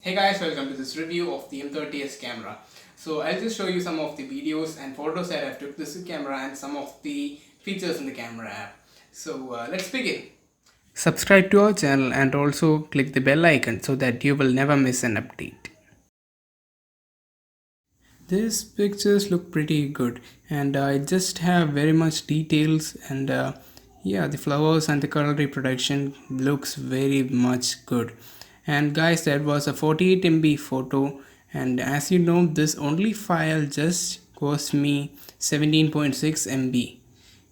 Hey guys, welcome to this review of the M30s camera. So I'll just show you some of the videos and photos that I've took this camera and some of the features in the camera app. So let's begin. Subscribe to our channel and also click the bell icon so that you will never miss an update. These pictures look pretty good and I just have very much details and yeah, the flowers and the color reproduction looks very much good. And guys, that was a 48 MB photo, and as you know, this only file just cost me 17.6 MB.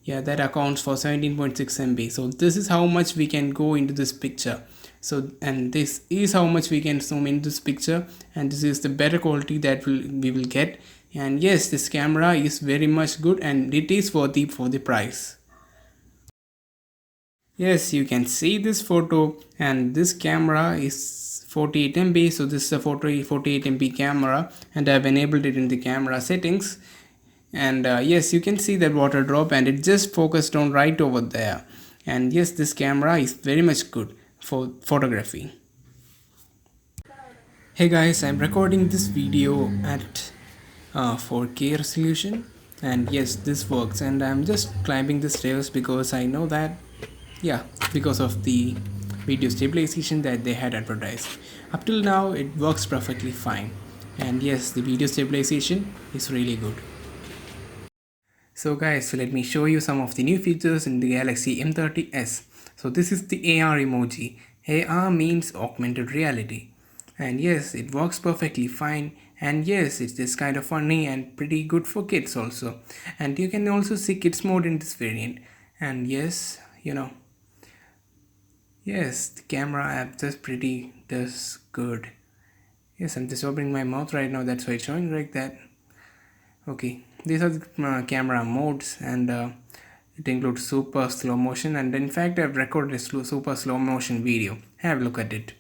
Yeah, that accounts for 17.6 MB. So this is how much we can go into this picture. So, and this is how much we can zoom in this picture, and this is the better quality that we will get. And yes, this camera is very much good and it is worthy for the price. Yes, you can see this photo, and this camera is 48 MB. So this is a 48 MB camera, and I've enabled it in the camera settings. And yes, you can see that water drop, and it just focused on right over there. And yes, this camera is very much good for photography. Hey guys, I'm recording this video at 4K resolution, and yes, this works. And I'm just climbing the stairs because I know that, yeah, because of the video stabilization that they had advertised. Up till now, it works perfectly fine. And yes, the video stabilization is really good. So guys, let me show you some of the new features in the Galaxy M30s. So this is the AR emoji. AR means augmented reality. And yes, it works perfectly fine. And yes, it's just kind of funny and pretty good for kids also. And you can also see kids mode in this variant. And yes, yes, the camera app does good. Yes, I'm just opening my mouth right now, that's why it's showing like that. Okay, these are the camera modes, and it includes super slow motion, and in fact I've recorded a super slow motion video. Have a look at it.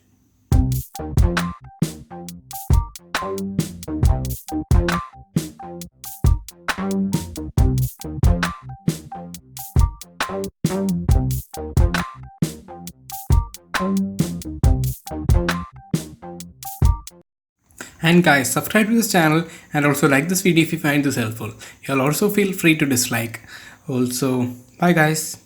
And guys, subscribe to this channel and also like this video if you find this helpful. You'll also feel free to dislike. Also, bye guys.